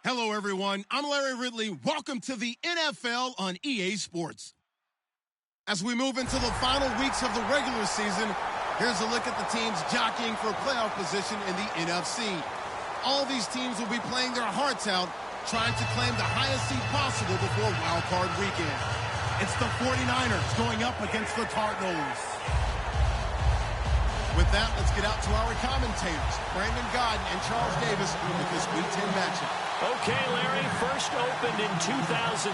Hello, everyone. I'm Larry Ridley. Welcome to the NFL on EA Sports. As we move into the final weeks of the regular season, here's a look at the teams jockeying for playoff position in the NFC. All these teams will be playing their hearts out, trying to claim the highest seed possible before Wild Card Weekend. It's the 49ers going up against the Cardinals. With that, let's get out to our commentators, Brandon Godden and Charles Davis, with this Week 10 matchup. Okay, Larry, first opened in 2006.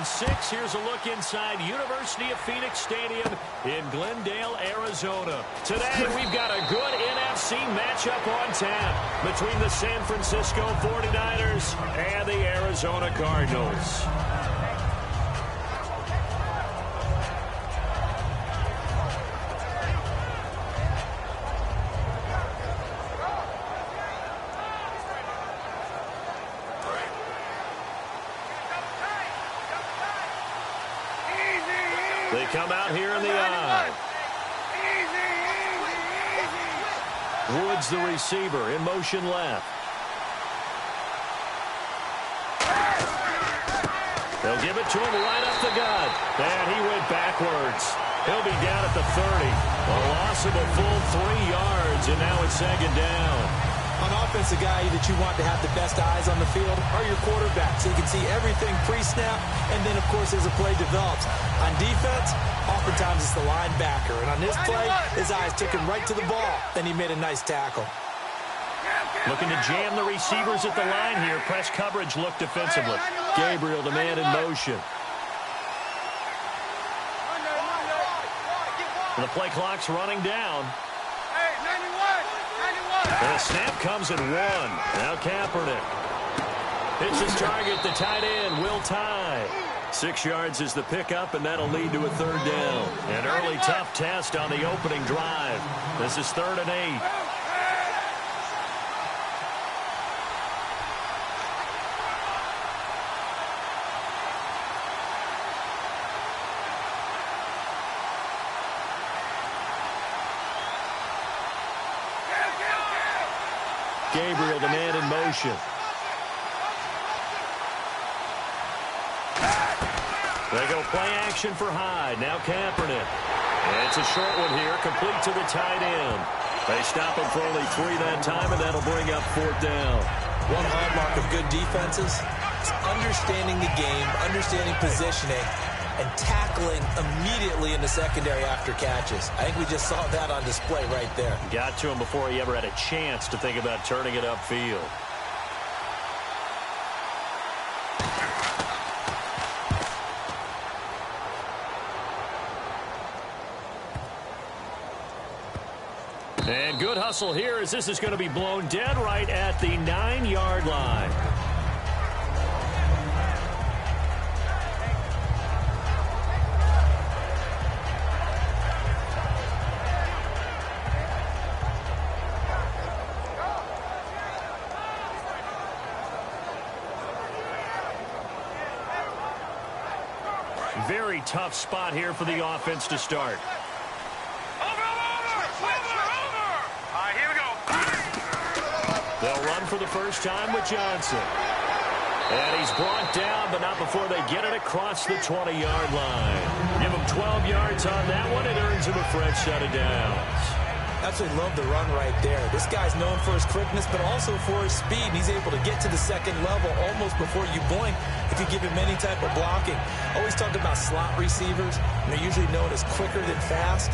Here's a look inside University of Phoenix Stadium in Glendale, Arizona. Today, we've got a good NFC matchup on tap between the San Francisco 49ers and the Arizona Cardinals. They come out here in the eye. Woods, the receiver, in motion left. They'll give it to him right up the gut. And he went backwards. He'll be down at the 30. A loss of a full 3 yards, and now it's second down. On offense, the guy that you want to have the best eyes on the field are your quarterback, so you can see everything pre-snap, and then, of course, as the play develops. On defense, oftentimes it's the linebacker, and on this play, his eyes took him right to the ball, then he made a nice tackle. Looking to jam the receivers at the line here. Press coverage look defensively. Gabriel, the man in motion. The play clock's running down. The snap comes at 1. Now Kaepernick. Hits his target, the tight end, Will Tye. 6 yards is the pickup, and that'll lead to a third down. An early tough test on the opening drive. This is 3rd and 8. Gabriel, the man in motion. They go play action for Hyde. Now Kaepernick. And it's a short one here, complete to the tight end. They stop him for only 3 that time, and that'll bring up 4th down. One hallmark of good defenses is understanding the game, understanding positioning, and tackling immediately in the secondary after catches. I think we just saw that on display right there. Got to him before he ever had a chance to think about turning it upfield. And good hustle here as this is going to be blown dead right at the 9-yard line. Very tough spot here for the offense to start. Here we go. They'll run for the first time with Johnson. And he's brought down, but not before they get it across the 20-yard line. Give him 12 yards on that one. It earns him a fresh set of downs. Absolutely love the run right there. This guy's known for his quickness, but also for his speed. And he's able to get to the second level almost before you blink if you give him any type of blocking. Always talk about slot receivers, and they're usually known as quicker than fast.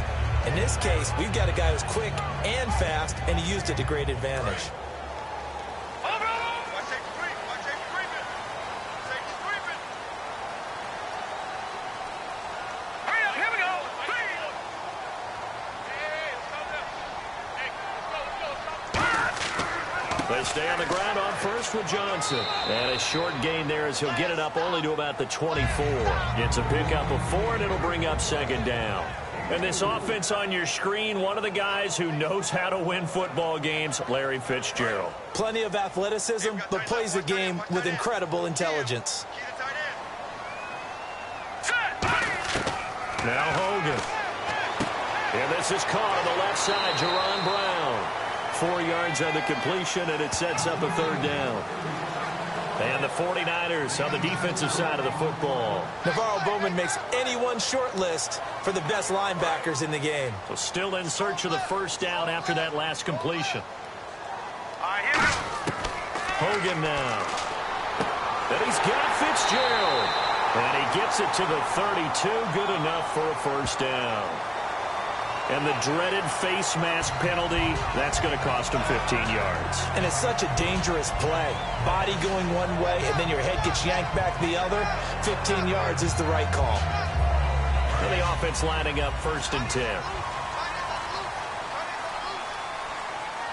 In this case, we've got a guy who's quick and fast, and he used it to great advantage. They stay on the ground on first with Johnson. And a short gain there as he'll get it up only to about the 24. It's a pickup of 4, and it'll bring up second down. And this offense on your screen, one of the guys who knows how to win football games, Larry Fitzgerald. Plenty of athleticism, but plays the game with incredible intelligence. Now Hogan. And this is caught on the left side, Jerron Brown. 4 yards on the completion, and it sets up a third down. And the 49ers on the defensive side of the football. Navarro Bowman makes anyone's short list for the best linebackers in the game. So still in search of the first down after that last completion. Hogan now. And he's got Fitzgerald. And he gets it to the 32. Good enough for a first down. And the dreaded face mask penalty, that's going to cost him 15 yards. And it's such a dangerous play. Body going one way, and then your head gets yanked back the other. 15 yards is the right call. And the offense lining up 1st and 10.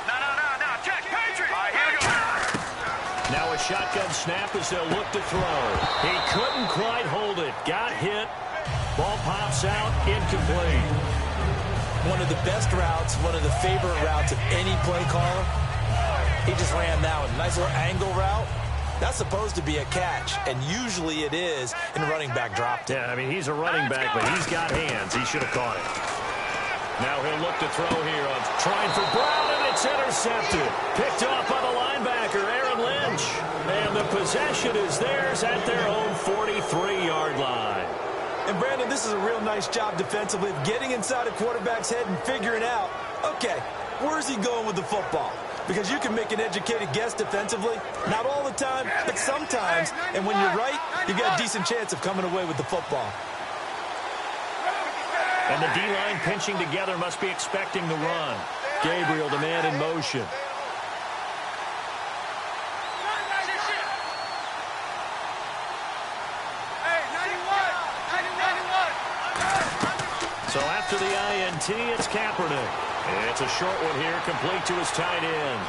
No. Check. Patriot. Here we go. Now a shotgun snap as they'll look to throw. He couldn't quite hold it. Got hit. Ball pops out. Incomplete. One of the best routes, one of the favorite routes of any play caller. He just ran that one. Nice little angle route. That's supposed to be a catch, and usually it is, and the running back dropped it. Yeah, I mean, he's a running back, but he's got hands. He should have caught it. Now he'll look to throw here. Trying for Brown, and it's intercepted. Picked off by the linebacker, Aaron Lynch. And the possession is theirs at their own 43-yard line. And, Brandon, this is a real nice job defensively of getting inside a quarterback's head and figuring out, okay, where's he going with the football? Because you can make an educated guess defensively. Not all the time, but sometimes. And when you're right, you've got a decent chance of coming away with the football. And the D-line pinching together must be expecting the run. Gabriel, the man in motion. So after the INT, it's Kaepernick. It's a short one here, complete to his tight end.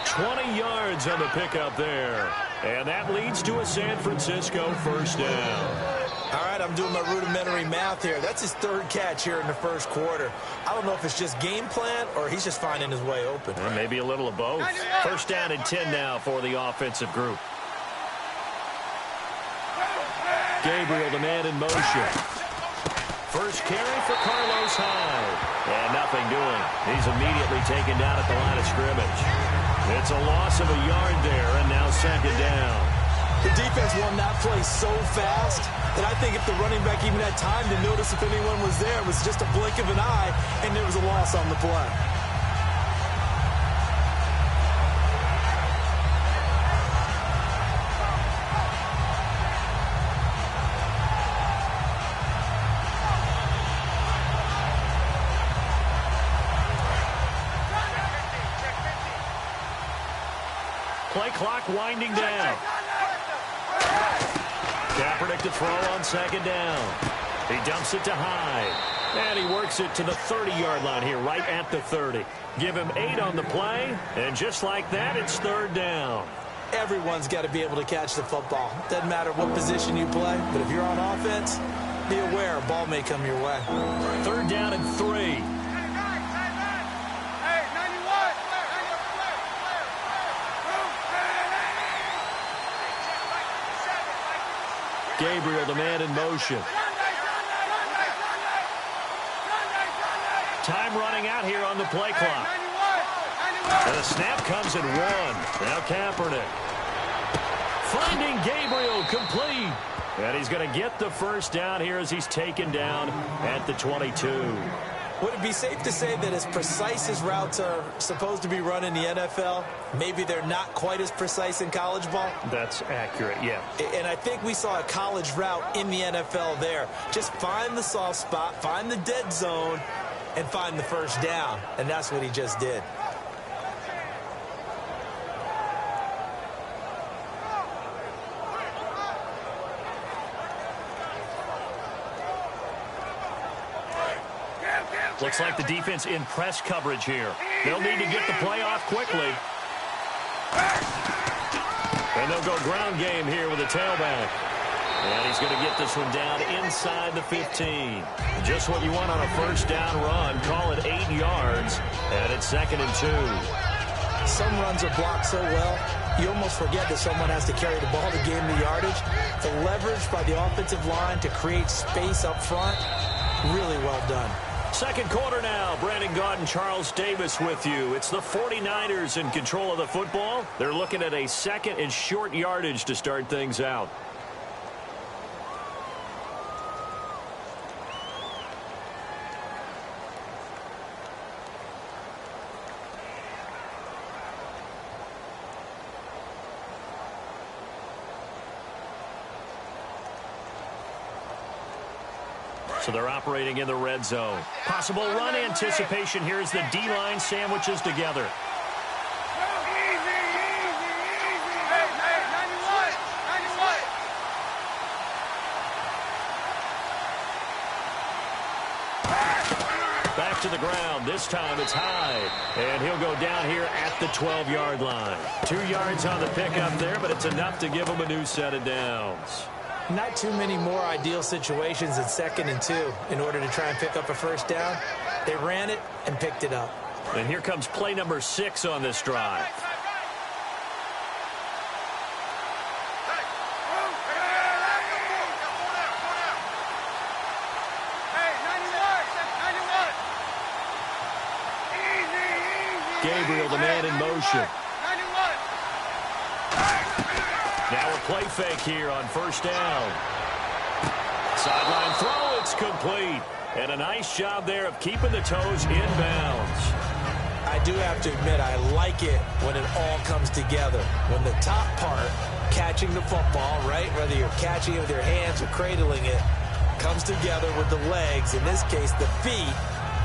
20 yards on the pickup there. And that leads to a San Francisco first down. All right, I'm doing my rudimentary math here. That's his 3rd catch here in the 1st quarter. I don't know if it's just game plan or he's just finding his way open. Well, maybe a little of both. First down and 10 now for the offensive group. Gabriel, the man in motion. First carry for Carlos Hyde. And nothing doing. He's immediately taken down at the line of scrimmage. It's a loss of a yard there, and now 2nd down. The defense won that play so fast that I think if the running back even had time to notice if anyone was there, it was just a blink of an eye, and there was a loss on the play. Play clock winding down. Kaepernick to throw on 2nd down. He dumps it to Hyde. And he works it to the 30-yard line here, right at the 30. Give him 8 on the play, and just like that, it's 3rd down. Everyone's got to be able to catch the football. Doesn't matter what position you play, but if you're on offense, be aware a ball may come your way. 3rd down and 3. Gabriel, the man in motion. Time running out here on the play clock. And the snap comes at 1. Now Kaepernick. Finding Gabriel complete. And he's going to get the first down here as he's taken down at the 22. Would it be safe to say that as precise as routes are supposed to be run in the NFL, maybe they're not quite as precise in college ball? That's accurate, yeah. And I think we saw a college route in the NFL there. Just find the soft spot, find the dead zone, and find the first down. And that's what he just did. Looks like the defense in press coverage here. They'll need to get the play off quickly. And they'll go ground game here with a tailback. And he's going to get this one down inside the 15. Just what you want on a first down run. Call it 8 yards. And it's 2nd and 2. Some runs are blocked so well, you almost forget that someone has to carry the ball to gain the yardage. The leverage by the offensive line to create space up front, really well done. Second quarter now. Brandon Gaudin and Charles Davis with you. It's the 49ers in control of the football. They're looking at a second and short yardage to start things out. So they're operating in the red zone. Possible run anticipation here as the D-line sandwiches together. Back to the ground. This time it's high. And he'll go down here at the 12-yard line. 2 yards on the pickup there, but it's enough to give him a new set of downs. Not too many more ideal situations in 2nd and 2 in order to try and pick up a first down. They ran it and picked it up. And here comes play number 6 on this drive. Gabriel, the man in motion. Now a play fake here on first down. Sideline throw, it's complete. And a nice job there of keeping the toes in bounds. I do have to admit, I like it when it all comes together. When the top part, catching the football, right, whether you're catching it with your hands or cradling it, comes together with the legs, in this case the feet,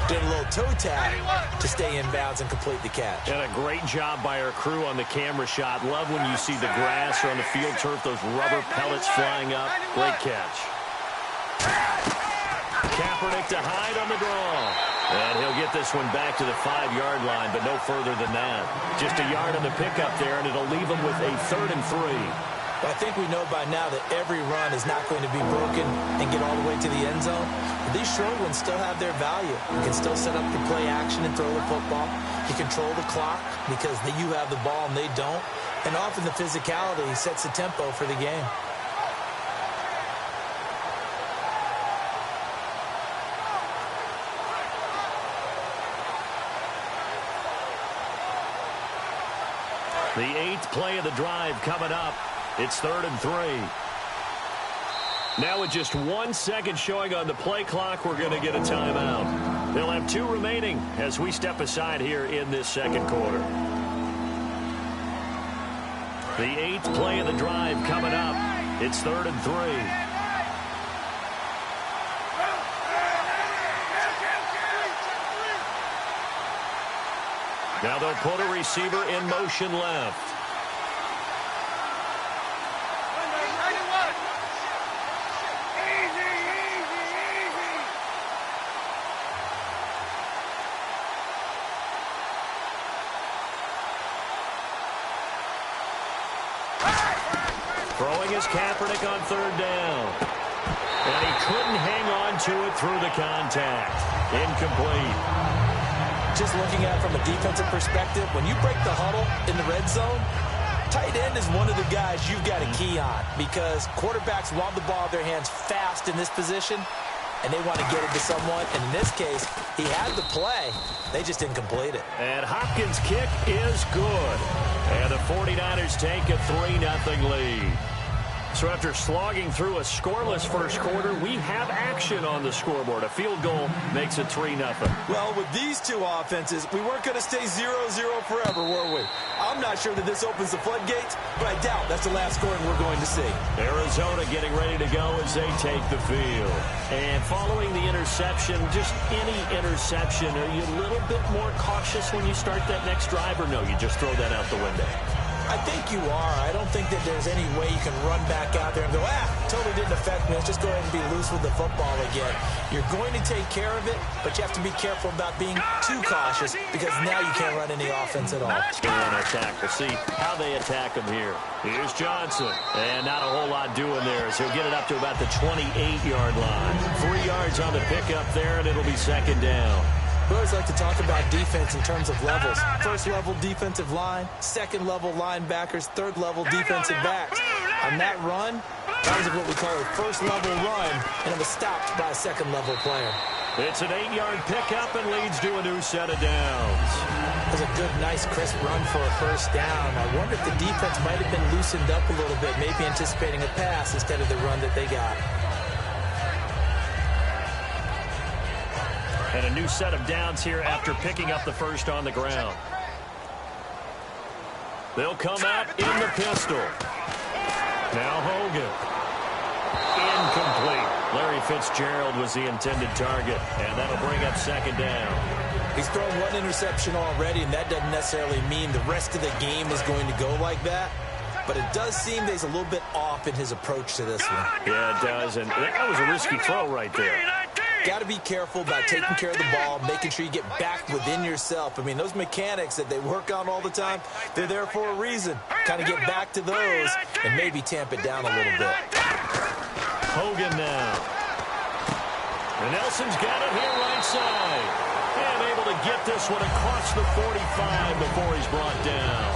did a little toe tap to stay in bounds and complete the catch. And a great job by our crew on the camera shot. Love when you see the grass or on the field turf, those rubber pellets flying up. Great catch. Kaepernick to Hyde on the draw. And he'll get this one back to the 5-yard line, but no further than that. Just a yard on the pickup there, and it'll leave him with a 3rd and 3. I think we know by now that every run is not going to be broken and get all the way to the end zone. But these short ones still have their value. You can still set up your play action and throw the football. You control the clock because you have the ball and they don't. And often the physicality sets the tempo for the game. The 8th play of the drive coming up. It's 3rd and 3. Now with just 1 second showing on the play clock, we're going to get a timeout. They'll have 2 remaining as we step aside here in this second quarter. The 8th play of the drive coming up. It's 3rd and 3. Now they'll put a receiver in motion left. Throwing his Kaepernick on 3rd down. And he couldn't hang on to it through the contact. Incomplete. Just looking at it from a defensive perspective, when you break the huddle in the red zone, tight end is one of the guys you've got to key on because quarterbacks want the ball in their hands fast in this position, and they want to get it to someone. And in this case, he had the play. They just didn't complete it. And Hopkins' kick is good. And the 49ers take a 3-0 lead. So after slogging through a scoreless first quarter, we have action on the scoreboard. A field goal makes it 3-0. Well, with these two offenses, we weren't going to stay 0-0 forever, were we? I'm not sure that this opens the floodgates, but I doubt that's the last scoring we're going to see. Arizona getting ready to go as they take the field. And following the interception, just any interception, are you a little bit more cautious when you start that next drive, or no, you just throw that out the window? I think you are. I don't think that there's any way you can run back out there and go, totally didn't affect me. Let's just go ahead and be loose with the football again. You're going to take care of it, but you have to be careful about being too cautious because now you can't run any offense at all. Attack. We'll see how they attack him here. Here's Johnson. And not a whole lot doing there as he'll get it up to about the 28-yard line. 3 yards on the pickup there, and it'll be 2nd down. We always like to talk about defense in terms of levels. First-level defensive line, second-level linebackers, third-level defensive backs. On that run, that was what we call a first-level run, and it was stopped by a second-level player. It's an 8-yard pickup and leads to a new set of downs. It was a good, nice, crisp run for a first down. I wonder if the defense might have been loosened up a little bit, maybe anticipating a pass instead of the run that they got. And a new set of downs here after picking up the first on the ground. They'll come out in the pistol. Now Hogan. Incomplete. Larry Fitzgerald was the intended target, and that'll bring up second down. He's thrown one interception already, and that doesn't necessarily mean the rest of the game is going to go like that. But it does seem that he's a little bit off in his approach to this one. Yeah, it does, and that was a risky throw right there. Got to be careful about taking care of the ball, making sure you get back within yourself. I mean, those mechanics that they work on all the time, they're there for a reason. Kind of get back to those and maybe tamp it down a little bit. Hogan now. And Nelson's got it here right side. And able to get this one across the 45 before he's brought down.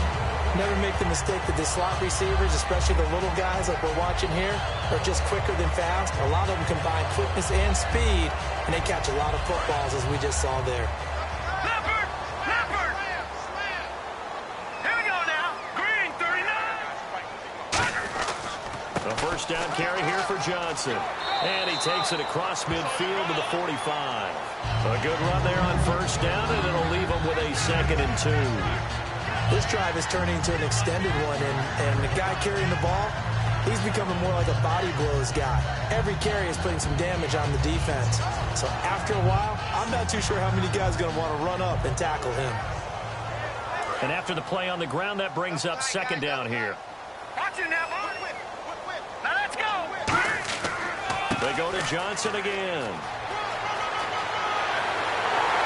Never make the mistake that the slot receivers, especially the little guys like we're watching here, are just quicker than fast. A lot of them combine quickness and speed, and they catch a lot of footballs, as we just saw there. Leopard! Leopard! Here we go now. Green, 39. A first down carry here for Johnson. And he takes it across midfield to the 45. A good run there on first down, and it'll leave him with a 2nd and 2. This drive is turning into an extended one, and the guy carrying the ball, he's becoming more like a body blows guy. Every carry is putting some damage on the defense. So after a while, I'm not too sure how many guys are going to want to run up and tackle him. And after the play on the ground, that brings up second down here. Watch it now, boy. Now let's go. They go to Johnson again.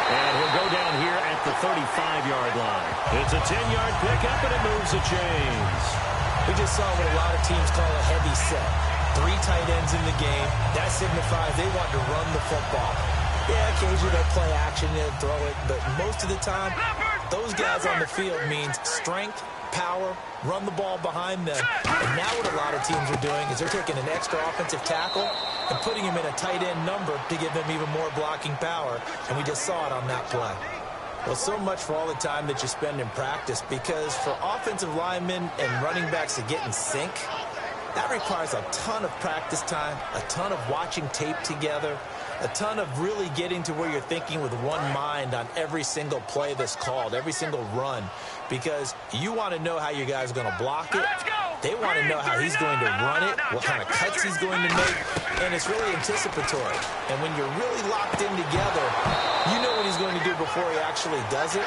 And he'll go down here at the 35-yard line. It's a 10-yard pickup, and it moves the chains. We just saw what a lot of teams call a heavy set. 3 tight ends in the game. That signifies they want to run the football. Yeah, occasionally they'll play action and throw it, but most of the time, those guys on the field means strength, power, run the ball behind them. And now what a lot of teams are doing is they're taking an extra offensive tackle and putting him in a tight end number to give them even more blocking power. And we just saw it on that play. Well, so much for all the time that you spend in practice, because for offensive linemen and running backs to get in sync, that requires a ton of practice time, a ton of watching tape together, a ton of really getting to where you're thinking with one mind on every single play that's called, every single run, because you want to know how your guy's going to block it. They want to know how he's going to run it, what kind of cuts he's going to make, and it's really anticipatory. And when you're really locked in together, you know what he's going to do before he actually does it.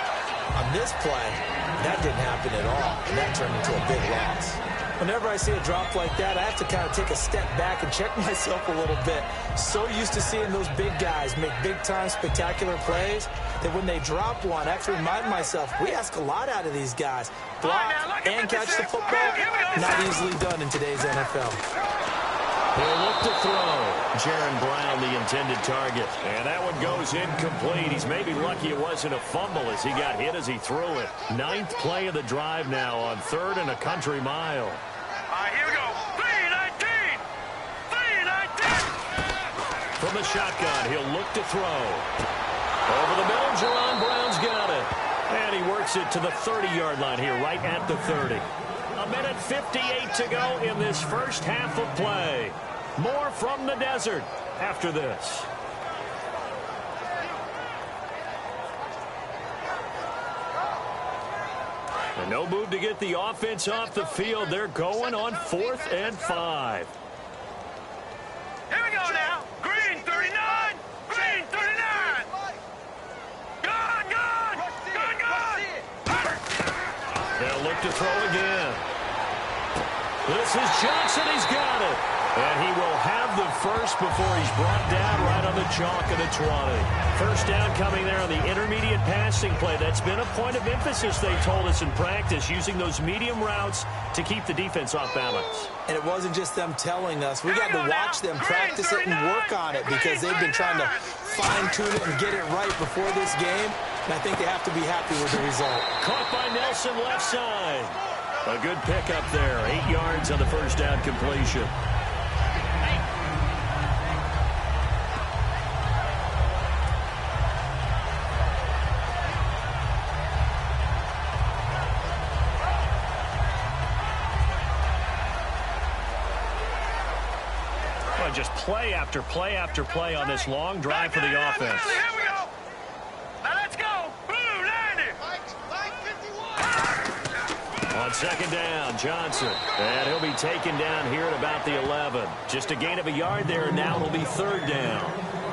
On this play, that didn't happen at all, and that turned into a big loss. Whenever I see a drop like that, I have to kind of take a step back and check myself a little bit. So used to seeing those big guys make big-time spectacular plays that when they drop one, I have to remind myself, we ask a lot out of these guys. Block and catch the football, not easily done in today's NFL. He'll look to throw. Jaron Brown, the intended target. And that one goes incomplete. He's maybe lucky it wasn't a fumble as he got hit as he threw it. 9th play of the drive now on 3rd and a country mile. All right, here we go. 3-19. 3-19. From the shotgun, he'll look to throw. Over the middle, Jaron Brown's got it. And he works it to the 30-yard line here, right at the 30. 1:58 to go in this first half of play. More from the desert after this. And no move to get the offense off the field. They're going on 4th and 5. Here we go now. Green, 39. Green, 39. Gone, gone. Gone, gone. They'll look to throw again. This is Johnson. He's got it. And he will have the first before he's brought down right on the chalk of the 20. First down coming there on the intermediate passing play. That's been a point of emphasis, they told us in practice, using those medium routes to keep the defense off balance. And it wasn't just them telling us. We got to watch them practice it and work on it because they've been trying to fine-tune it and get it right before this game. And I think they have to be happy with the result. Caught by Nelson left side. A good pickup there. 8 yards on the first down completion. just play after play after play on this long drive for the offense. Here we go. Now let's go. Blue 90. On second down, Johnson. And he'll be taken down here at about the 11. Just a gain of a yard there, and now it'll be third down.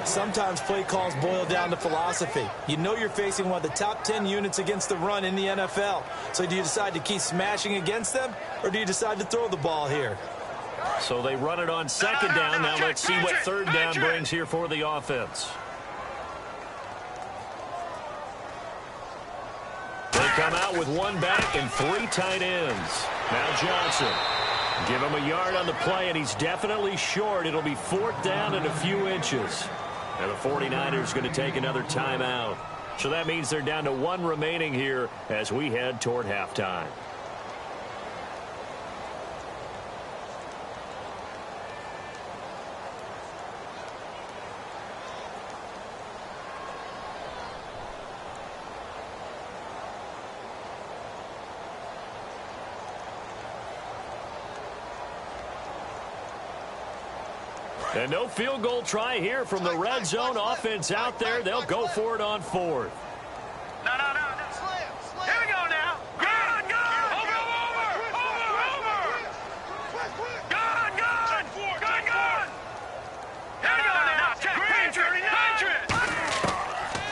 Sometimes play calls boil down to philosophy. You know you're facing one of the top 10 units against the run in the NFL. So do you decide to keep smashing against them, or do you decide to throw the ball here? So they run it on second down. Now let's see what third down brings here for the offense. They come out with one back and three tight ends. Now Johnson. Give him a yard on the play, and he's definitely short. It'll be fourth down and a few inches. And the 49ers going to take another timeout. So that means they're down to one remaining here as we head toward halftime. And no field goal try here from the red zone offense out there. They'll go for it on fourth. No. Here we go now. Good. Over. Good. Here we go now. Patriot.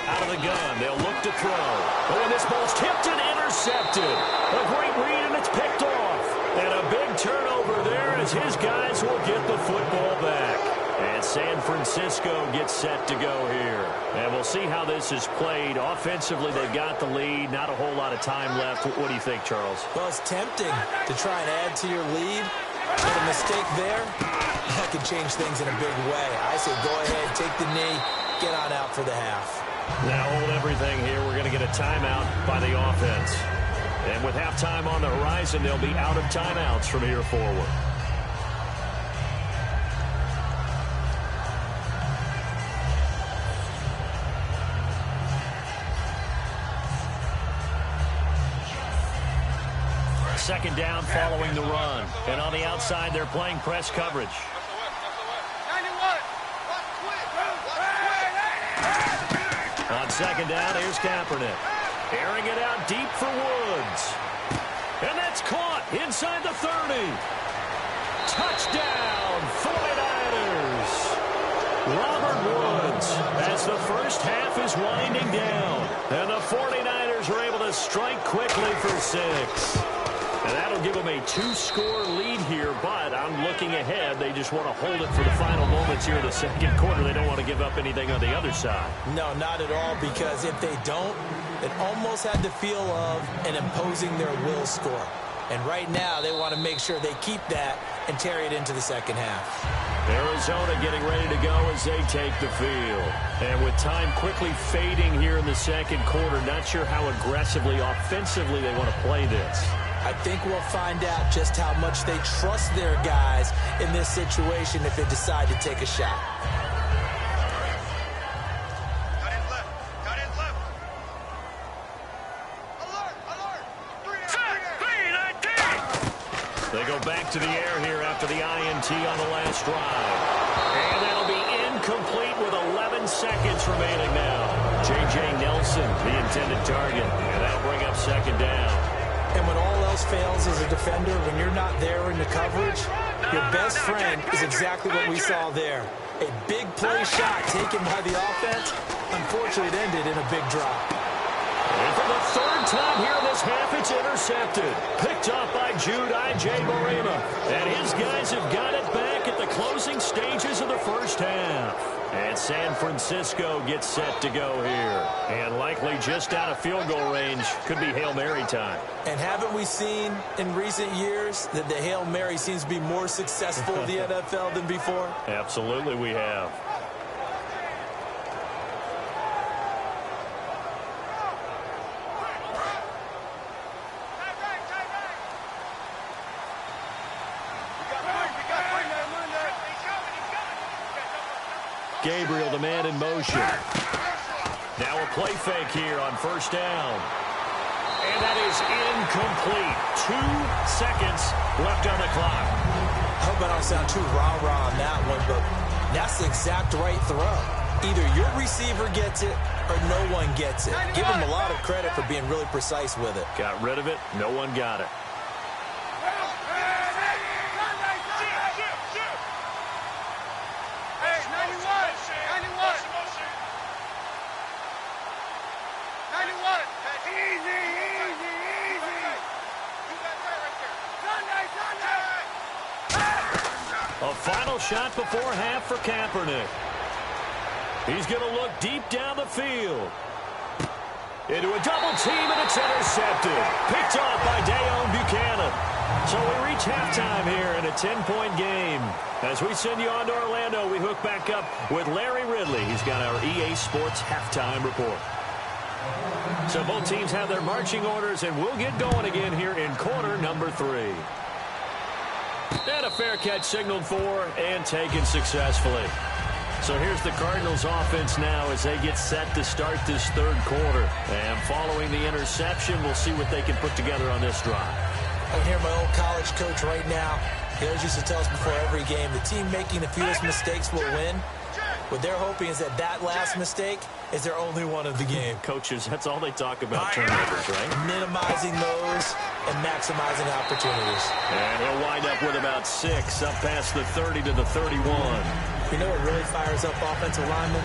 Out of the gun. They'll look to throw. Oh, and this ball's tipped and intercepted. A great read, and it's picked off. And a big turnover there as his guys will get the football back. And San Francisco gets set to go here. And we'll see how this is played. Offensively, they've got the lead. Not a whole lot of time left. What do you think, Charles? Well, it's tempting to try and add to your lead. But a mistake there, that could change things in a big way. I say go ahead, take the knee, get on out for the half. Now hold everything here. We're going to get a timeout by the offense. And with halftime on the horizon, they'll be out of timeouts from here forward. Second down following the run. And on the outside, they're playing press coverage. On second down, here's Kaepernick. Airing it out deep for Woods. And that's caught inside the 30. Touchdown, 49ers. Robert Woods as the first half is winding down. And the 49ers are able to strike quickly for 6. And that'll give them a 2-score lead here, but I'm looking ahead. They just want to hold it for the final moments here in the second quarter. They don't want to give up anything on the other side. No, not at all, because if they don't, it almost had the feel of an imposing their will score. And right now, they want to make sure they keep that and carry it into the second half. Arizona getting ready to go as they take the field. And with time quickly fading here in the second quarter, not sure how aggressively, offensively they want to play this. I think we'll find out just how much they trust their guys in this situation if they decide to take a shot. Cut it left. Alert. 3-19. They go back to the air here after the INT on the last drive. And that'll be incomplete with 11 seconds remaining now. J.J. Nelson, the intended target. And that'll bring up second down. And when all else fails as a defender, when you're not there in the coverage, your best friend is exactly what we saw there. A big play shot taken by the offense. Unfortunately, it ended in a big drop. And for the third time here in this half, it's intercepted. Picked up by Jude Ijay-Barima. And his guys have got it back at the closing stages of the first half. And San Francisco gets set to go here. And likely just out of field goal range. Could be Hail Mary time. And haven't we seen in recent years that the Hail Mary seems to be more successful in the NFL than before? Absolutely we have. Gabriel, the man in motion. Now a play fake here on first down. And that is incomplete. 2 seconds left on the clock. I hope I don't sound too rah-rah on that one, but That's the exact right throw. Either your receiver gets it or no one gets it. Give him a lot of credit for being really precise with it. Got rid of it. No one got it. A final shot before half for Kaepernick. He's going to look deep down the field. Into a double team, and it's intercepted. Picked off by Dayon Buchanan. So we reach halftime here in a 10-point game. As we send you on to Orlando, we hook back up with Larry Ridley. He's got our EA Sports halftime report. So both teams have their marching orders, and we'll get going again here in quarter number 3. And a fair catch signaled for and taken successfully. So here's the Cardinals offense now as they get set to start this third quarter. And following the interception, we'll see what they can put together on this drive. I can hear my old college coach right now. He always used to tell us before every game, the team making the fewest mistakes will win. What they're hoping is that last mistake is their only one of the game. Coaches, that's all they talk about, turnovers, right? Minimizing those and maximizing opportunities. And he'll wind up with about 6, up past the 30 to the 31. You know what really fires up offensive linemen?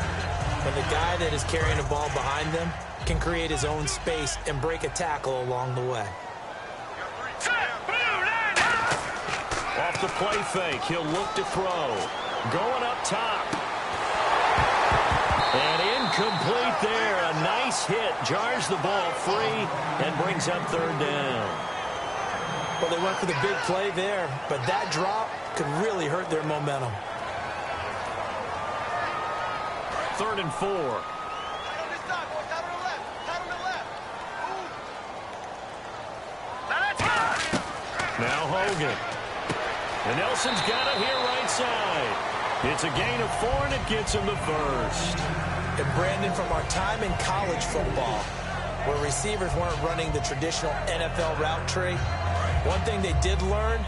When the guy that is carrying the ball behind them can create his own space and break a tackle along the way. Off the play fake, he'll look to throw. Going up top. And incomplete there. A nice hit. Jars the ball free and brings up third down. Well, they went for the big play there, but that drop could really hurt their momentum. 3rd and 4. Now Hogan. And Nelson's got it here right side. It's a gain of 4, and it gets him the first. And Brandon, from our time in college football, where receivers weren't running the traditional NFL route tree, one thing they did learn,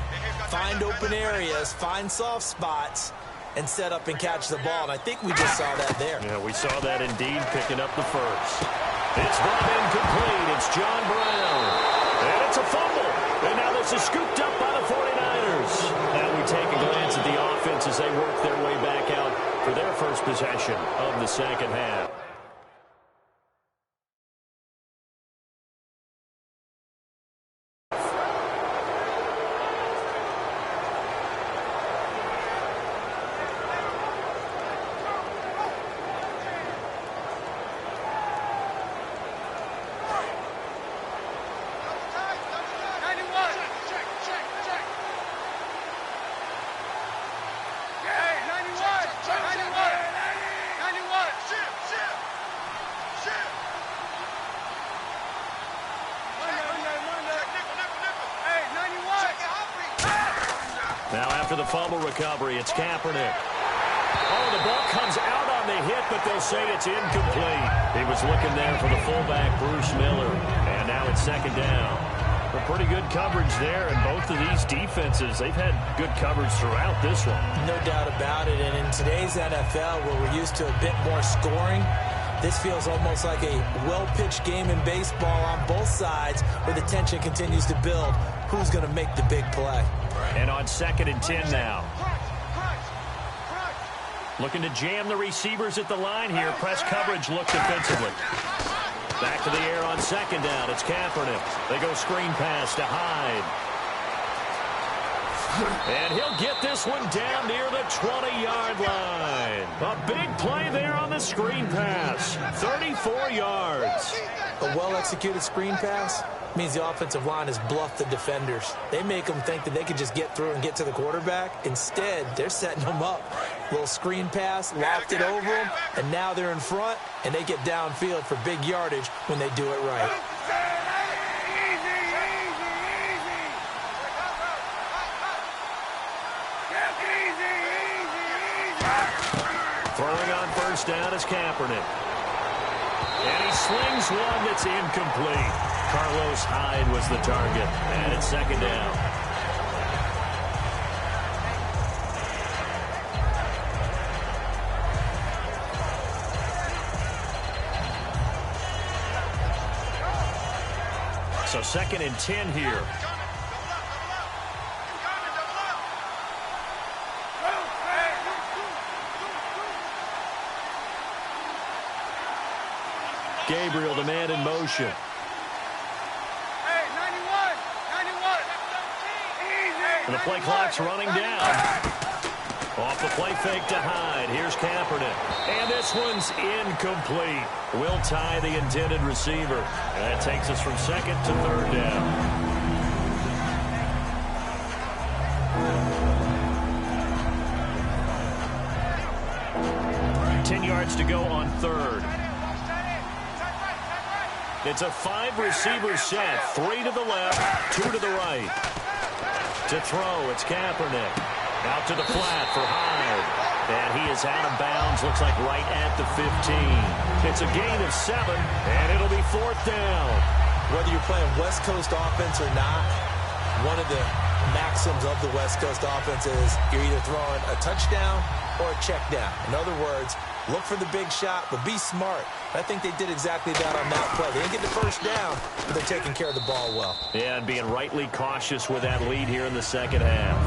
find open areas, find soft spots, and set up and catch the ball. And I think we just saw that there. Yeah, we saw that indeed, picking up the first. It's brought incomplete. It's John Brown. And it's a fumble. And now this is scooped up by the 49ers. Now we take a glance at the offense as they work their way back out for their first possession of the second half. Now after the fumble recovery, it's Kaepernick. Oh, the ball comes out on the hit, but they'll say it's incomplete. He was looking there for the fullback, Bruce Miller. And now it's second down. A pretty good coverage there, and both of these defenses, they've had good coverage throughout this one. No doubt about it, and in today's NFL, where we're used to a bit more scoring, this feels almost like a well-pitched game in baseball on both sides, where the tension continues to build. Who's going to make the big play? And on 2nd and 10 now. Looking to jam the receivers at the line here. Press coverage look defensively. Back to the air on 2nd down. It's Kaepernick. They go screen pass to Hyde. And he'll get this one down near the 20-yard line. A big play there on the screen pass. 34 yards. A well-executed screen pass means the offensive line has bluffed the defenders. They make them think that they could just get through and get to the quarterback. Instead, they're setting them up. Little screen pass, lopped it over them, and now they're in front, and they get downfield for big yardage when they do it right. Throwing on 1st down is Kaepernick. And he slings one that's incomplete. Carlos Hyde was the target. And it's 2nd down. So 2nd and 10 here. Gabriel, the man in motion. And the play clock's running down. Off the play fake to Hyde. Here's Kaepernick. And this one's incomplete. Will tie the intended receiver. And that takes us from 2nd to 3rd down. 10 yards to go on 3rd. It's a 5-receiver set. 3 to the left, 2 to the right. To throw, it's Kaepernick. Out to the flat for Hyde. And he is out of bounds, looks like right at the 15. It's a gain of 7, and it'll be 4th down. Whether you're playing West Coast offense or not, one of the maxims of the West Coast offense is you're either throwing a touchdown or a check down. In other words, look for the big shot, but be smart. I think they did exactly that on that play. They didn't get the first down, but they're taking care of the ball well. Yeah, and being rightly cautious with that lead here in the second half.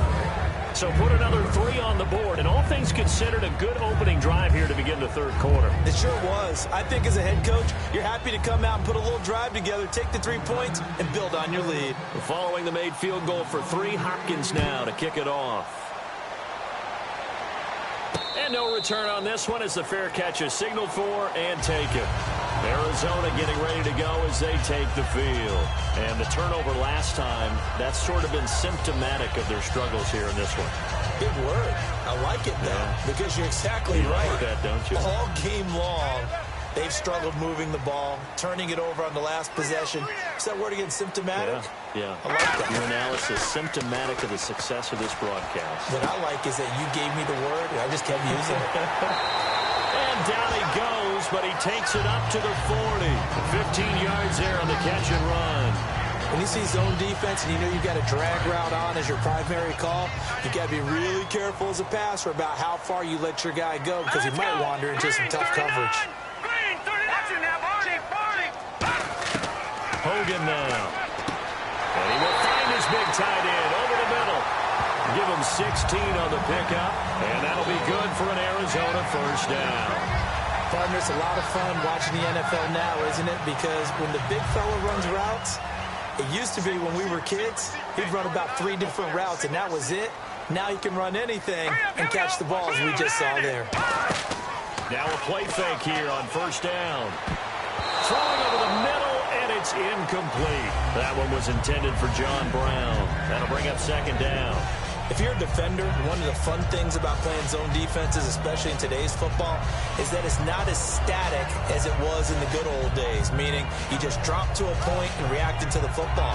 So put another 3 on the board, and all things considered, a good opening drive here to begin the 3rd quarter. It sure was. I think as a head coach, you're happy to come out and put a little drive together, take the 3 points, and build on your lead. Following the made field goal for 3, Hopkins now to kick it off. And no return on this one as the fair catch is signaled for and taken. Arizona getting ready to go as they take the field. And the turnover last time, that's sort of been symptomatic of their struggles here in this one. Big word. I like it, though, because you're exactly right. Like that, don't you? All game long, they've struggled moving the ball, turning it over on the last possession. Is that word again, symptomatic? Yeah. I like that. Your analysis, symptomatic of the success of this broadcast. What I like is that you gave me the word, and I just kept using it. And down he goes, but he takes it up to the 40. 15 yards there on the catch and run. When you see zone defense and you know you've got a drag route on as your primary call, you got to be really careful as a passer about how far you let your guy go because he might wander into some tough coverage. Hogan now. And he will find his big tight end over the middle. Give him 16 on the pickup, and that'll be good for an Arizona first down. Partner, it's a lot of fun watching the NFL now, isn't it? Because when the big fella runs routes, it used to be when we were kids, he'd run about 3 different routes, and that was it. Now he can run anything and catch the ball, as we just saw there. Now a play fake here on first down. Throwing over the middle, and it's incomplete. That one was intended for John Brown. That'll bring up second down. If you're a defender, one of the fun things about playing zone defenses, especially in today's football, is that it's not as static as it was in the good old days, meaning you just drop to a point and react into the football.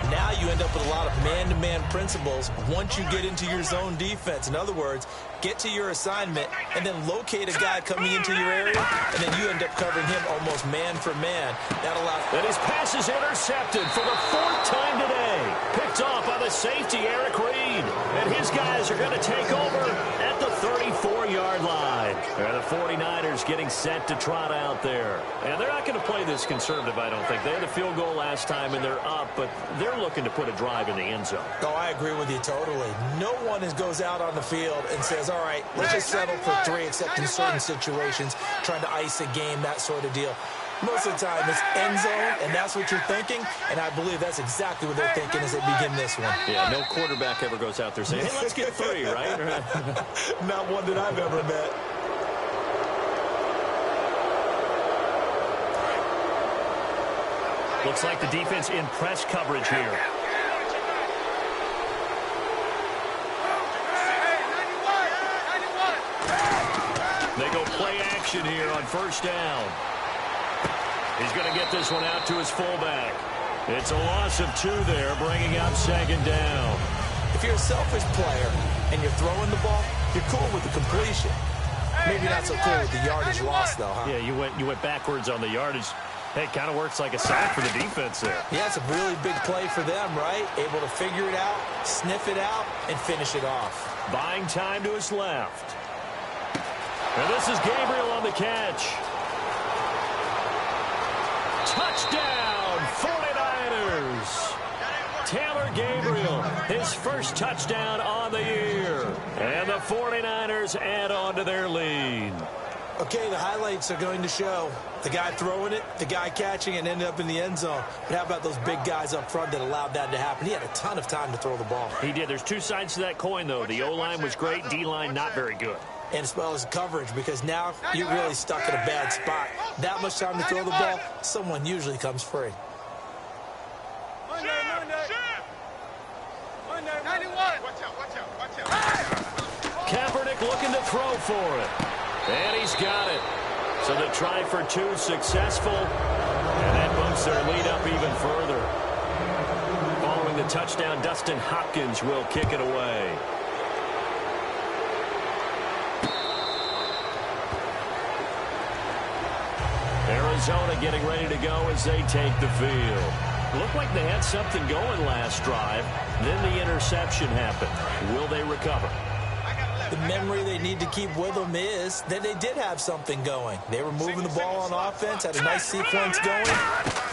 Now you end up with a lot of man-to-man principles once you get into your zone defense. In other words, get to your assignment and then locate a guy coming into your area, and then you end up covering him almost man for man. That allows... And his pass is intercepted for the 4th time today. Picked off by the safety, Eric Reed. And his guys are going to take over at the 34-yard line. And the 49ers getting set to trot out there. And they're not going to play this conservative, I don't think. They had a field goal last time, and they're up, but they're looking to put a drive in the end zone. Oh, I agree with you totally. No one goes out on the field and says, all right, let's just settle for 3, except in certain situations, trying to ice a game, that sort of deal. Most of the time, it's end zone, and that's what you're thinking, and I believe that's exactly what they're thinking as they begin this one. Yeah, no quarterback ever goes out there saying, hey, let's get 3, right? Not one that I've ever met. Looks like the defense in press coverage here. They go play action here on first down. He's going to get this one out to his fullback. It's a loss of 2 there, bringing up second down. If you're a selfish player and you're throwing the ball, you're cool with the completion. Maybe not so cool with the yardage loss, though, huh? Yeah, you went backwards on the yardage. Hey, it kind of works like a sack for the defense there. Yeah, it's a really big play for them, right? Able to figure it out, sniff it out, and finish it off. Buying time to his left. And this is Gabriel on the catch. Touchdown, 49ers. his first touchdown on the year. And the 49ers add on to their lead. Okay, the highlights are going to show the guy throwing it, the guy catching it, and ended up in the end zone. But how about those big guys up front that allowed that to happen? He had a ton of time to throw the ball. He did. There's two sides to that coin, though. The O-line was great, D-line not very good. And as well as coverage, because now you're really stuck in a bad spot. That much time to throw the ball, someone usually comes free. Kaepernick looking to throw for it. And he's got it. So the try for two successful. And that bumps their lead up even further. Following the touchdown, Dustin Hopkins will kick it away. Arizona getting ready to go as they take the field. Looked like they had something going last drive. Then the interception happened. Will they recover? The memory they need to keep with them is that they did have something going. They were moving the ball on offense, had a nice sequence going.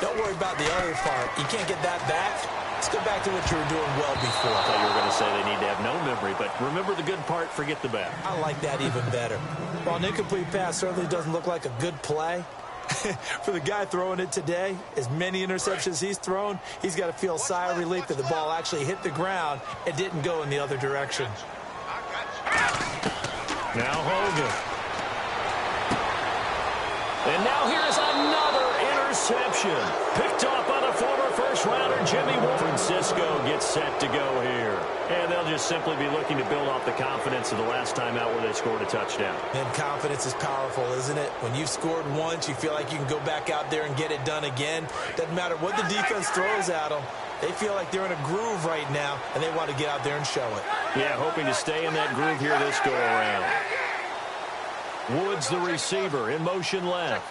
Don't worry about the other part. You can't get that back. Let's go back to what you were doing well before. I thought you were going to say they need to have no memory, but remember the good part, forget the bad. I like that even better. While an incomplete pass certainly doesn't look like a good play, for the guy throwing it today, as many interceptions he's thrown, he's got to feel a sigh of relief that the ball actually hit the ground and didn't go in the other direction. Now Hogan. And now here's another interception. Picked off by the former first-rounder Jimmy Ward. Francisco gets set to go here. And they'll just simply be looking to build off the confidence of the last time out where they scored a touchdown. And confidence is powerful, isn't it? When you've scored once, you feel like you can go back out there and get it done again. Doesn't matter what the defense throws at them. They feel like they're in a groove right now, and they want to get out there and show it. Yeah, hoping to stay in that groove here this go-around. Woods, the receiver, in motion left.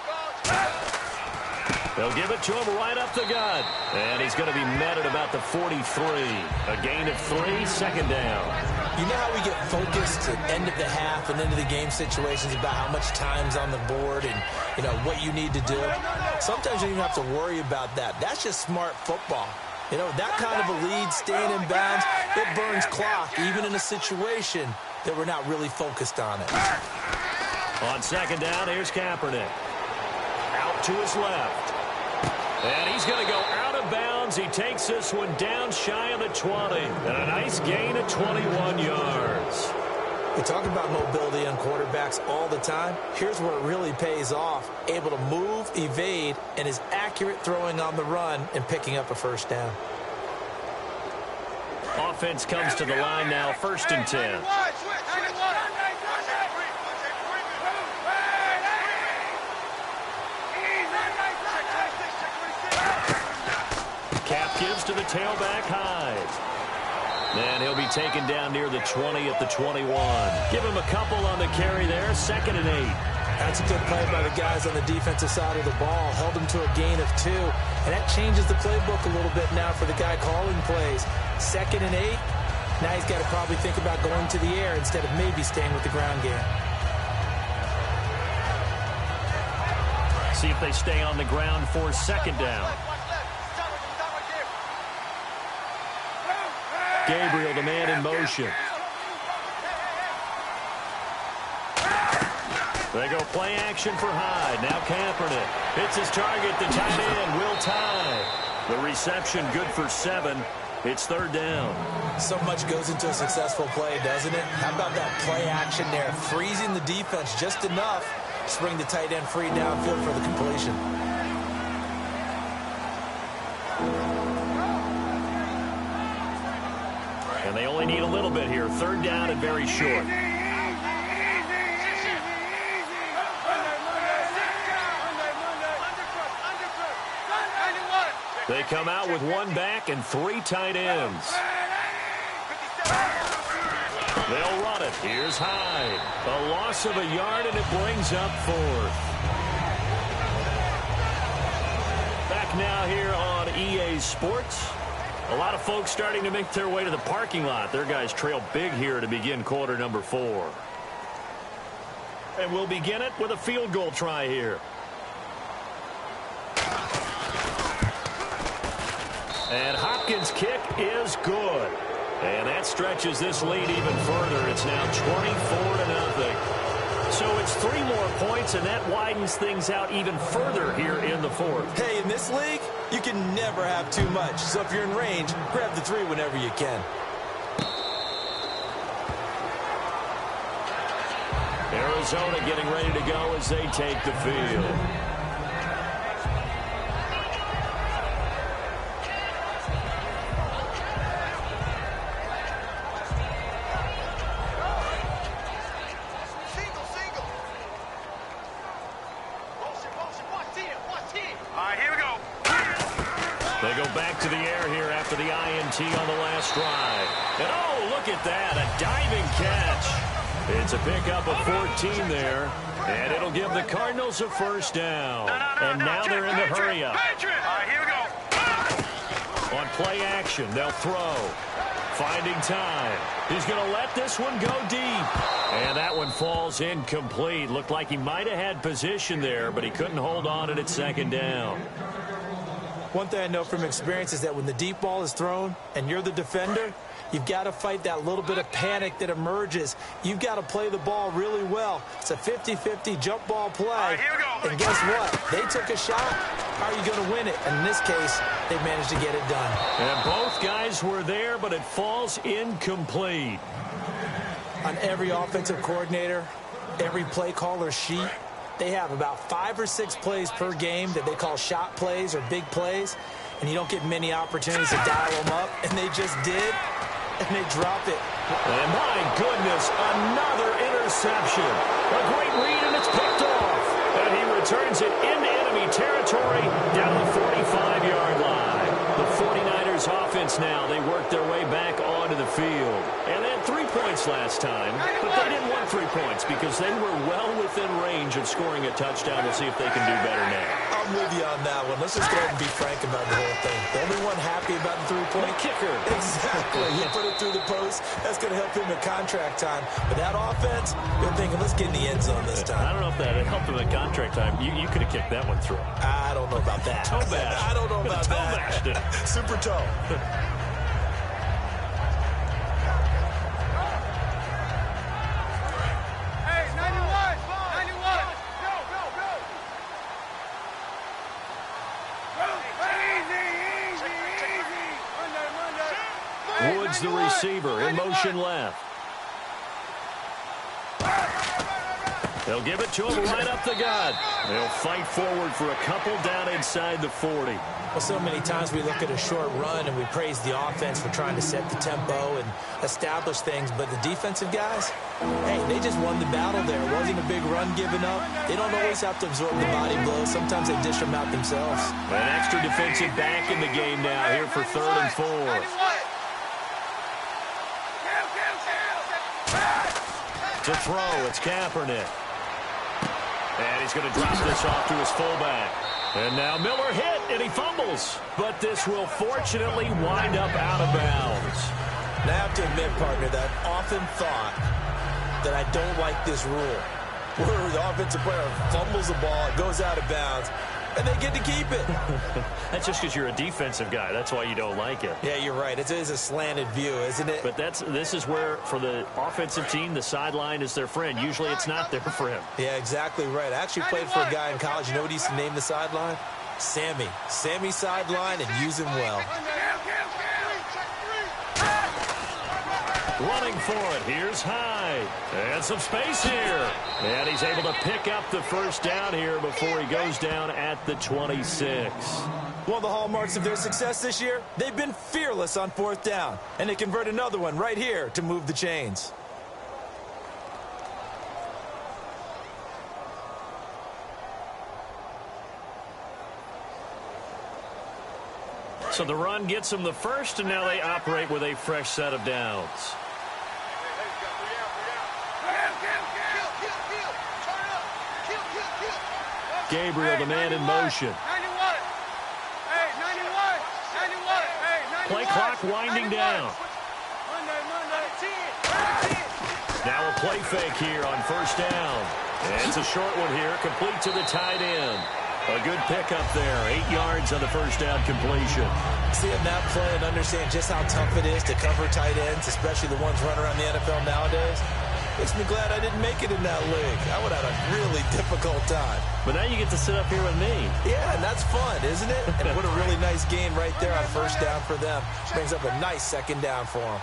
They'll give it to him right up the gut. And he's going to be met at about the 43. A gain of 3, second down. You know how we get focused at end of the half and into the game situations about how much time's on the board and, you know, what you need to do? Sometimes you don't even have to worry about that. That's just smart football. You know, that kind of a lead, staying in bounds, it burns clock, even in a situation that we're not really focused on it. On second down, here's Kaepernick. Out to his left. And he's going to go out of bounds. He takes this one down shy of the 20. And a nice gain of 21 yards. We talk about mobility on quarterbacks all the time. Here's where it really pays off. Able to move, evade, and is accurate throwing on the run and picking up a first down. Offense comes to the line now, 1st and 10. Cap gives to the tailback Hyde. And he'll be taken down near the 20 at the 21. Give him a couple on the carry there, 2nd and 8. That's a good play by the guys on the defensive side of the ball. Held him to a gain of 2. And that changes the playbook a little bit now for the guy calling plays. 2nd and 8. Now he's got to probably think about going to the air instead of maybe staying with the ground game. See if they stay on the ground for 2nd down. Gabriel, the man in motion. They go play action for Hyde. Now Kaepernick hits his target. The tight end will tie. The reception good for 7. It's 3rd down. So much goes into a successful play, doesn't it? How about that play action there? Freezing the defense just enough to bring the tight end free downfield for the completion. And they only need a little bit here. 3rd down and very short. They come out with 1 back and 3 tight ends. They'll run it. Here's Hyde. A loss of a yard, and it brings up 4th. Back now here on EA Sports. A lot of folks starting to make their way to the parking lot. Their guys trail big here to begin quarter number 4. And we'll begin it with a field goal try here. And Hopkins' kick is good. And that stretches this lead even further. It's now 24-0. So it's 3 more points, and that widens things out even further here in the fourth. Hey, in this league, you can never have too much. So if you're in range, grab the 3 whenever you can. Arizona getting ready to go as they take the field. They go back to the air here after the INT on the last drive. And oh, look at that, a diving catch. It's a pickup of 14 there, and it'll give the Cardinals a first down. And now they're in the hurry-up. Here we go. On play action, they'll throw. Finding time. He's going to let this one go deep. And that one falls incomplete. Looked like he might have had position there, but he couldn't hold on to it at second down. One thing I know from experience is that when the deep ball is thrown and you're the defender, you've got to fight that little bit of panic that emerges. You've got to play the ball really well. It's a 50-50 jump ball play. Here we go. And guess what? They took a shot. How are you going to win it? And in this case, they managed to get it done. And both guys were there, but it falls incomplete. On every offensive coordinator, every play caller sheet, they have about 5 or 6 plays per game that they call shot plays or big plays, and you don't get many opportunities to dial them up, and they just did, and they drop it. And my goodness, another interception. A great read, and it's picked off. And he returns it into enemy territory down the 45-yard line. The 49ers offense now, they work their way back onto the field. And they had 3 points last time, but they didn't want 3 points because they were well within range of scoring a touchdown. We'll see if they can do better now. I'm with you on that one. Let's just go ahead and be frank about the whole thing. The only one happy about the 3-point kicker. Exactly. You put it through the post. That's going to help him at contract time. But that offense, they're thinking, let's get in the end zone this time. I don't know if that helped him at contract time. You could have kicked that one through. I don't know about that. Toe bash. I don't know about toe that. Bashed it. Super toe. Woods, the receiver, in motion left. They'll give it to him right up the gut. They'll fight forward for a couple down inside the 40. Well, so many times we look at a short run and we praise the offense for trying to set the tempo and establish things, but the defensive guys, hey, they just won the battle there. It wasn't a big run given up. They don't always have to absorb the body blows. Sometimes they dish them out themselves. An extra defensive back in the game now here for 3rd and 4. To throw, it's Kaepernick. And he's going to drop this off to his fullback. And now Miller hit, and he fumbles. But this will fortunately wind up out of bounds. Now, I have to admit, partner, that I've often thought that I don't like this rule, where the offensive player fumbles the ball, it goes out of bounds, and they get to keep it. That's just because you're a defensive guy. That's why you don't like it. Yeah, you're right. It is a slanted view, isn't it? But this is where, for the offensive team, the sideline is their friend. Usually it's not their friend. Yeah, exactly right. I actually played for a guy in college. You know what he used to name the sideline? Sammy. Sammy sideline, and use him well. Running for it. Here's Hyde. And some space here. And he's able to pick up the first down here before he goes down at the 26. One of the hallmarks of their success this year, they've been fearless on 4th down. And they convert another one right here to move the chains. So the run gets them the first, and now they operate with a fresh set of downs. Gabriel, the man in motion. Play clock winding down. Now a play fake here on 1st down. And it's a short one here, complete to the tight end. A good pickup there. 8 yards on the first down completion. Seeing that play and understand just how tough it is to cover tight ends, especially the ones running around the NFL nowadays, makes me glad I didn't make it in that league. I would have had a really difficult time. But now you get to sit up here with me. Yeah, and that's fun, isn't it? And what a really nice gain right there on first down for them. Brings up a nice second down for them.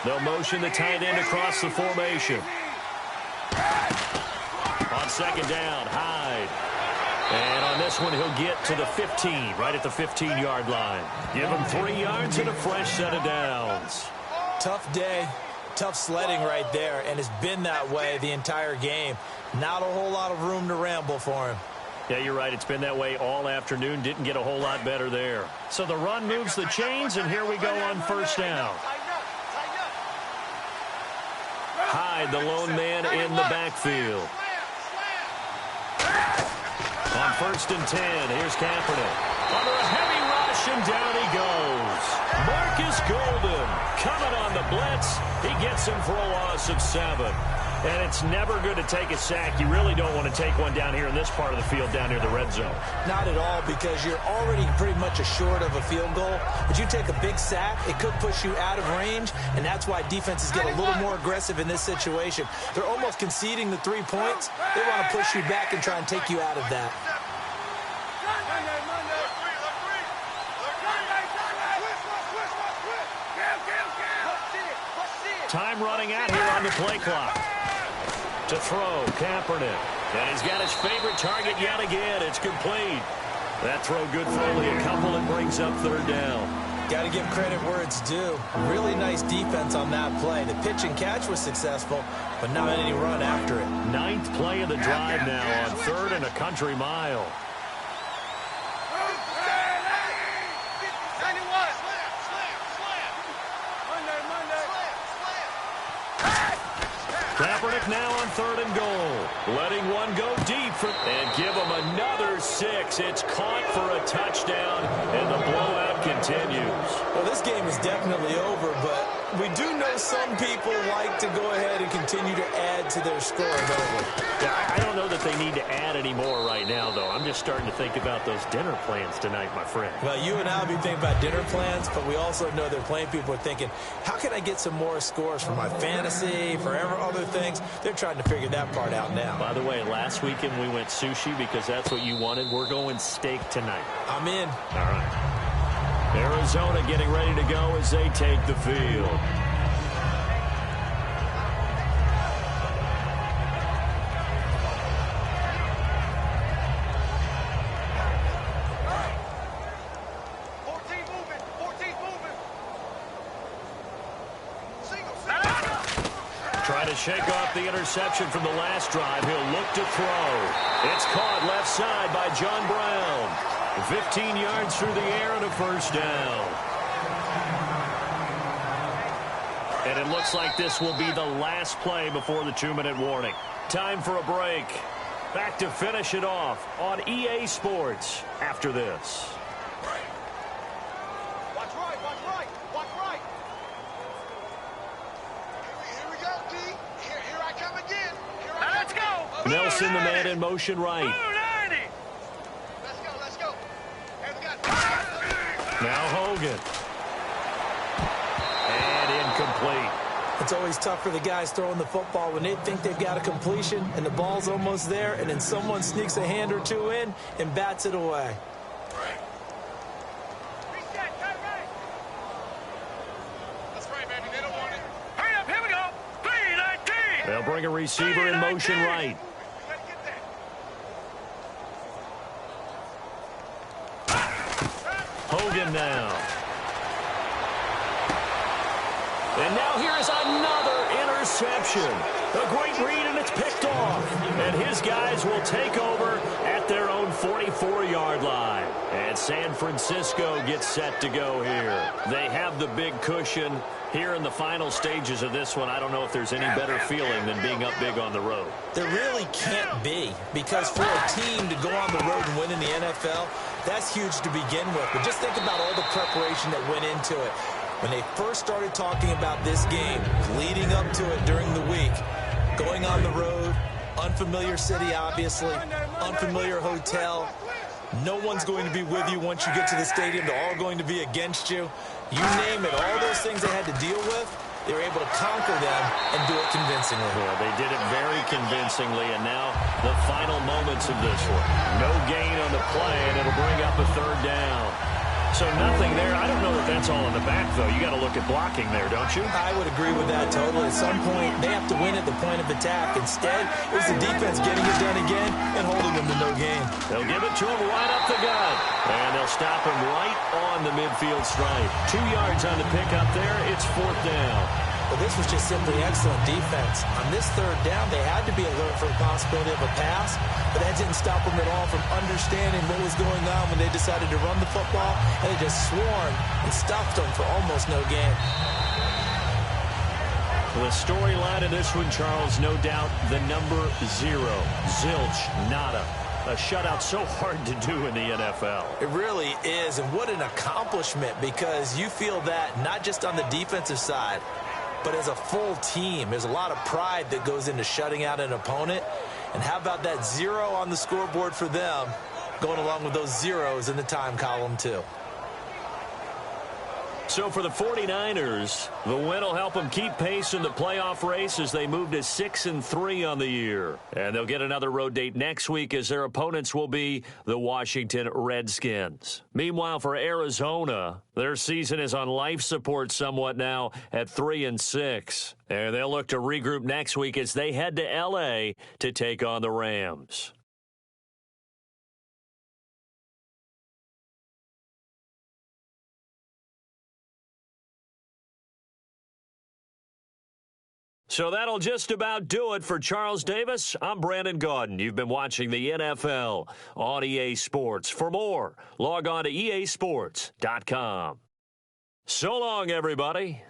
They'll motion the tight end across the formation. On second down, Hyde. And on this one, he'll get to the 15, right at the 15-yard line. Give him 3 yards and a fresh set of downs. Tough day, tough sledding right there, and it's been that way the entire game. Not a whole lot of room to ramble for him. Yeah, you're right. It's been that way all afternoon. Didn't get a whole lot better there. So the run moves the chains, and here we go on first down. Hyde, the lone man in the backfield. On first and 10, here's Kaepernick. Under a heavy rush, and down he goes. Marcus Golden coming on the blitz. He gets him for a loss of 7. And it's never good to take a sack. You really don't want to take one down here in this part of the field, down near the red zone. Not at all, because you're already pretty much assured of a field goal. But you take a big sack, it could push you out of range, and that's why defenses get a little more aggressive in this situation. They're almost conceding the 3 points. They want to push you back and try and take you out of that. Time running out here on the play clock. To throw, Kaepernick. And he's got his favorite target yet again. It's complete. That throw good for only a couple and brings up third down. Got to give credit where it's due. Really nice defense on that play. The pitch and catch was successful, but not any run after it. 9th play of the drive now on 3rd and a country mile. Kaepernick now on 3rd and goal. Letting one go deep and give him another 6. It's caught for a touchdown, and the blowout continues. Well, this game is definitely over, but we do know some people like to go ahead and continue to add to their score, don't we? Yeah, I don't know that they need to add any more right now, though. I'm just starting to think about those dinner plans tonight, my friend. Well, you and I will be thinking about dinner plans, but we also know that plenty of people are thinking, how can I get some more scores for my fantasy, for other things? They're trying to figure that part out now. By the way, last weekend we went sushi because that's what you wanted. We're going steak tonight. I'm in. All right. Arizona getting ready to go as they take the field. Trying to shake off the interception from the last drive. He'll look to throw. It's caught left side by John Brown. 15 yards through the air and a first down. And it looks like this will be the last play before the 2-minute warning. Time for a break. Back to finish it off on EA Sports after this. Watch right, watch right, watch right. Here we go, D. Here I come again. Now let's go. Nelson, the man in motion right. Let's go. Hey, we got Now Hogan. And incomplete. It's always tough for the guys throwing the football when they think they've got a completion and the ball's almost there, and then someone sneaks a hand or two in and bats it away. They'll bring a receiver in motion right. Hogan now. And now here's another interception. A great read, and it's picked off. And his guys will take over at their own 44-yard line. And San Francisco gets set to go here. They have the big cushion. Here in the final stages of this one, I don't know if there's any better feeling than being up big on the road. There really can't be, because for a team to go on the road and win in the NFL, that's huge to begin with. But just think about all the preparation that went into it. When they first started talking about this game, leading up to it during the week, going on the road, Unfamiliar city, obviously. Unfamiliar hotel. No one's going to be with you once you get to the stadium. They're all going to be against you. You name it, all those things they had to deal with, they were able to conquer them and do it convincingly. Yeah, they did it very convincingly, and now the final moments of this one. No gain on the play, and it'll bring up a third down. So nothing there. I don't know that that's all in the back, though. You got to look at blocking there, don't you? I would agree with that totally. At some point, they have to win at the point of attack. Instead, it was the defense getting it done again and holding them to no gain. They'll give it to him right up the gut. And they'll stop him right on the midfield stripe. 2 yards on the pickup there. It's fourth down. But this was just simply excellent defense. On this third down, they had to be alert for the possibility of a pass, but that didn't stop them at all from understanding what was going on when they decided to run the football, and they just swarmed and stuffed them for almost no gain. The storyline in this one, Charles, no doubt the number 0. Zilch, nada. A shutout so hard to do in the NFL. It really is, and what an accomplishment, because you feel that not just on the defensive side, but as a full team. There's a lot of pride that goes into shutting out an opponent. And how about that 0 on the scoreboard for them, going along with those zeros in the time column, too. So for the 49ers, the win will help them keep pace in the playoff race as they move to 6-3 on the year. And they'll get another road date next week as their opponents will be the Washington Redskins. Meanwhile, for Arizona, their season is on life support somewhat now at 3-6. And they'll look to regroup next week as they head to L.A. to take on the Rams. So that'll just about do it for Charles Davis. I'm Brandon Gaudin. You've been watching the NFL on EA Sports. For more, log on to easports.com. So long, everybody.